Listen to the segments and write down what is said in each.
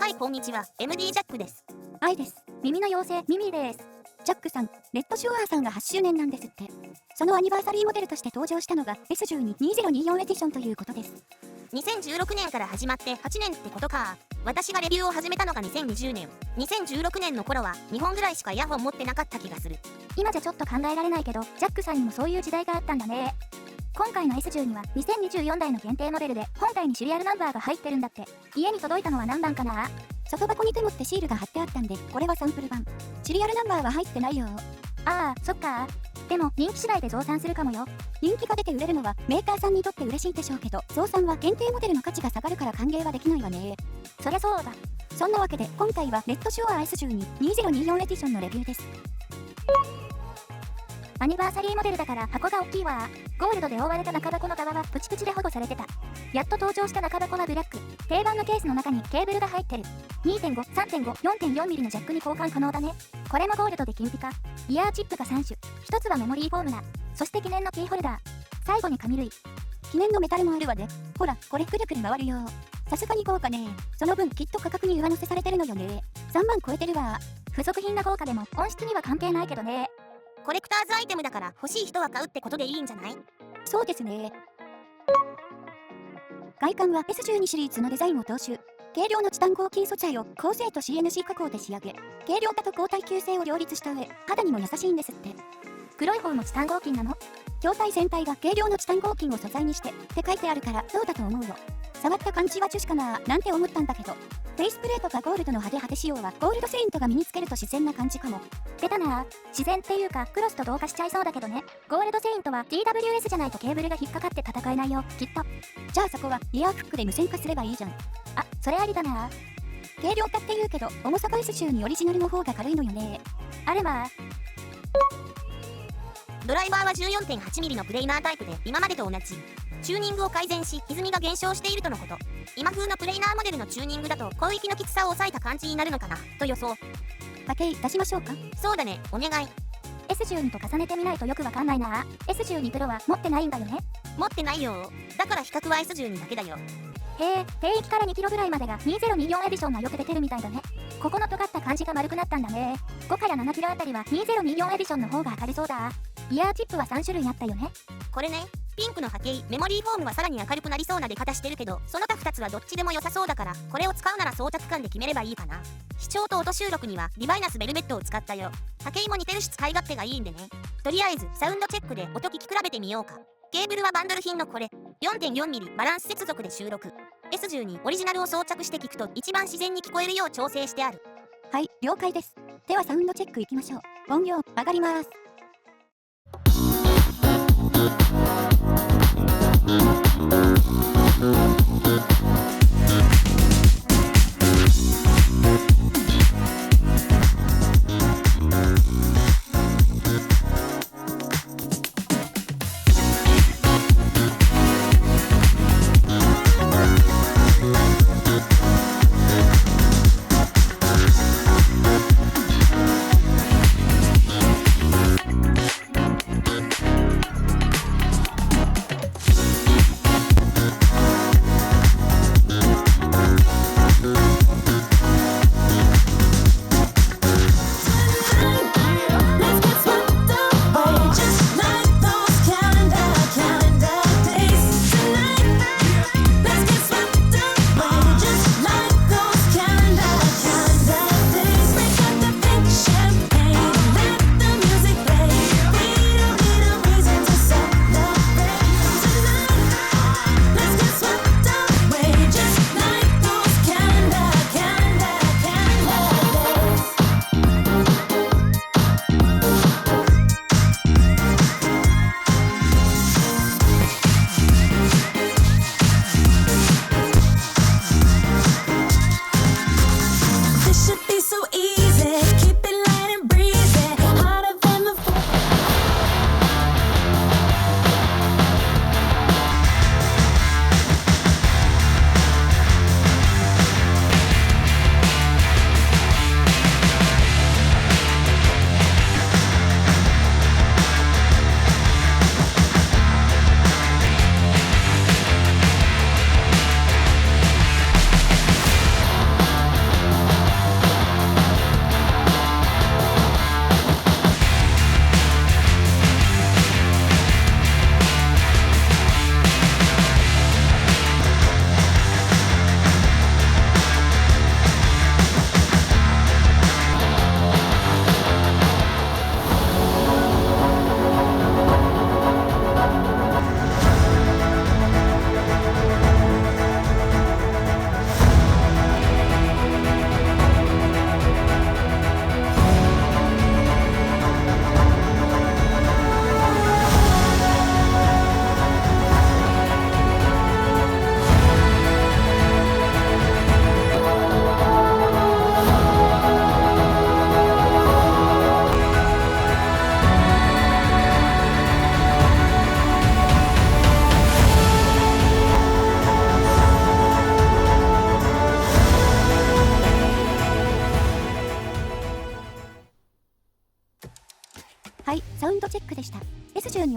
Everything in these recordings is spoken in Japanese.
はい、こんにちは。MD ジャックです。愛です。耳の妖精、ミミです。ジャックさん、レッドシュアーさんが8周年なんですって。そのアニバーサリーモデルとして登場したのが S12-2024 エディションということです。2016年から始まって8年ってことか。私がレビューを始めたのが2020年。2016年の頃は2本ぐらいしかイヤホン持ってなかった気がする。今じゃちょっと考えられないけど、ジャックさんにもそういう時代があったんだね。今回の S12 は2024台の限定モデルで本体にシリアルナンバーが入ってるんだって。家に届いたのは何番かな？外箱にテモってシールが貼ってあったんで、これはサンプル版。シリアルナンバーは入ってないよ。ああ、そっか。でも人気次第で増産するかもよ。人気が出て売れるのはメーカーさんにとって嬉しいでしょうけど、増産は限定モデルの価値が下がるから歓迎はできないわね。そりゃそうだ。そんなわけで今回はレッドシュアー S12-2024 エディションのレビューです。アニバーサリーモデルだから箱が大きいわ。ゴールドで覆われた中箱の側はプチプチで保護されてた。やっと登場した中箱はブラック。定番のケースの中にケーブルが入ってる。2.5、3.5、4.4 ミリのジャックに交換可能だね。これもゴールドで金ピカ。イヤーチップが3種。1つはメモリーフォームナー。そして記念のキーホルダー。最後に紙類。記念のメタルもあるわね。ほら、これくるくる回るよ。さすがに豪華ね。その分きっと価格に上乗せされてるのよね。3万超えてるわ。付属品が豪華でも音質には関係ないけどね。コレクターズアイテムだから欲しい人は買うってことでいいんじゃない？そうですね。外観は S12 シリーズのデザインを踏襲。軽量のチタン合金素材を高精度 CNC 加工で仕上げ、軽量化と高耐久性を両立した上、肌にも優しいんですって。黒い方もチタン合金なの？筐体全体が軽量のチタン合金を素材にしてって書いてあるからそうだと思うよ。触った感じは樹脂かなーなんて思ったんだけど、フェイスプレートがゴールドの派手派手仕様はゴールドセイントが身につけると自然な感じかも。出たなぁ。自然っていうかクロスと同化しちゃいそうだけどね。ゴールドセイントは TWS じゃないとケーブルが引っかかって戦えないよ、きっと。じゃあそこはイヤーフックで無線化すればいいじゃん。あ、それありだなぁ。軽量化って言うけど重さが S12 オリジナルの方が軽いのよね。あれまあ。ドライバーは 14.8mm のプレイナータイプで今までと同じ。チューニングを改善し歪みが減少しているとのこと。今風のプレイナーモデルのチューニングだと広域のきつさを抑えた感じになるのかなと予想。波形出しましょうか。そうだね、お願い。 S12 と重ねてみないとよくわかんないな。S12 プロは持ってないんだよね。持ってないよ。だから比較は S12 だけだよ。へえ、低域から2キロぐらいまでが2024エディションがよく出てるみたいだね。ここの尖った感じが丸くなったんだね。5から7キロあたりは2024エディションの方が明るそうだ。イヤーチップは3種類あったよね。これね、ピンクの波形、メモリーフォームはさらに明るくなりそうな出方してるけど、その他2つはどっちでも良さそうだから、これを使うなら装着感で決めればいいかな。視聴と音収録にはリバイナスベルベットを使ったよ。波形も似てるし使い勝手がいいんでね。とりあえずサウンドチェックで音聞き比べてみようか。ケーブルはバンドル品のこれ。4.4mm バランス接続で収録。S12 オリジナルを装着して聞くと一番自然に聞こえるよう調整してある。はい、了解です。ではサウンドチェックいきましょう。音量上がります。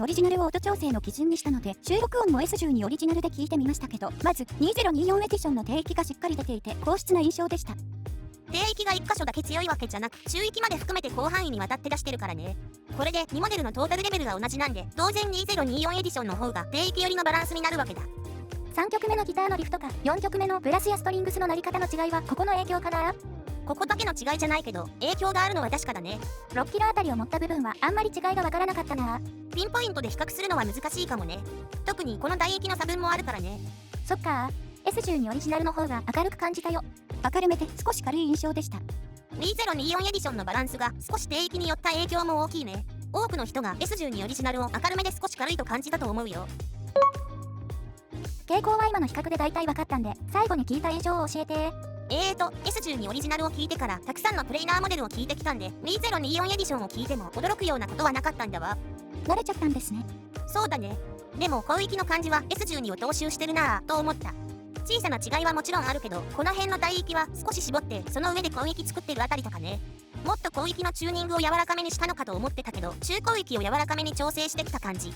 オリジナルを音調整の基準にしたので、収録音も S12 オリジナルで聞いてみましたけど、まず2024エディションの低域がしっかり出ていて高質な印象でした。低域が1箇所だけ強いわけじゃなく、中域まで含めて広範囲にわたって出してるからね。これで2モデルのトータルレベルが同じなんで、当然2024エディションの方が低域寄りのバランスになるわけだ。3曲目のギターのリフとか4曲目のブラスやストリングスの鳴り方の違いはここの影響かな。ここだけの違いじゃないけど、影響があるのは確かだね。6キロあたりを持った部分はあんまり違いがわからなかったな。ピンポイントで比較するのは難しいかもね。特にこの帯域の差分もあるからね。そっかー、S12 オリジナルの方が明るく感じたよ。明るめで少し軽い印象でした。2024エディションのバランスが少し低域によった影響も大きいね。多くの人が S12 オリジナルを明るめで少し軽いと感じたと思うよ。傾向は今の比較で大体分かったんで、最後に聞いた印象を教えて。S12 オリジナルを聞いてからたくさんのプレイナーモデルを聞いてきたんで、2024エディションを聞いても驚くようなことはなかったんだわ。慣れちゃったんですね。そうだね。でも広域の感じは S12 を踏襲してるなぁと思った。小さな違いはもちろんあるけど、この辺の帯域は少し絞ってその上で広域作ってるあたりとかね。もっと広域のチューニングを柔らかめにしたのかと思ってたけど、中広域を柔らかめに調整してきた感じ。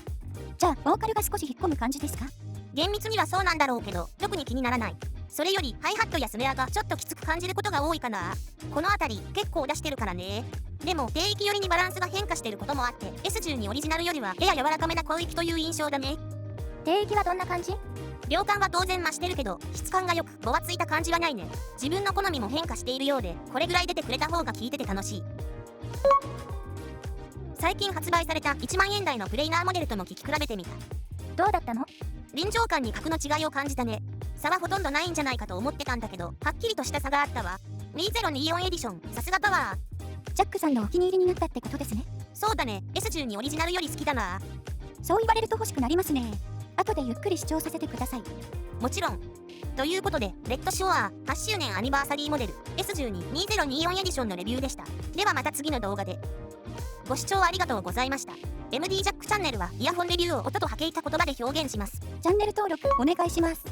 じゃあボーカルが少し引っ込む感じですか？厳密にはそうなんだろうけど、特に気にならない。それよりハイハットやスネアがちょっときつく感じることが多いかな。この辺り結構出してるからね。でも低域寄りにバランスが変化してることもあって、 S12 オリジナルよりはやや柔らかめな広域という印象だね。低域はどんな感じ？量感は当然増してるけど、質感がよくごわついた感じはないね。自分の好みも変化しているようで、これぐらい出てくれた方が聞いてて楽しい。最近発売された1万円台のプレイナーモデルとも聞き比べてみた。どうだったの？臨場感に格の違いを感じたね。差はほとんどないんじゃないかと思ってたんだけど、はっきりとした差があったわ。2024エディション、さすがパワー。ジャックさんのお気に入りになったってことですね。そうだね。 S12 オリジナルより好きだな。そう言われると欲しくなりますね。後でゆっくり視聴させてください。もちろん。ということで、レッドショア8周年アニバーサリーモデル S12-2024 エディションのレビューでした。ではまた次の動画で。ご視聴ありがとうございました。MD ジャックチャンネルはイヤホンレビューを音と波形た言葉で表現します。チャンネル登録お願いします。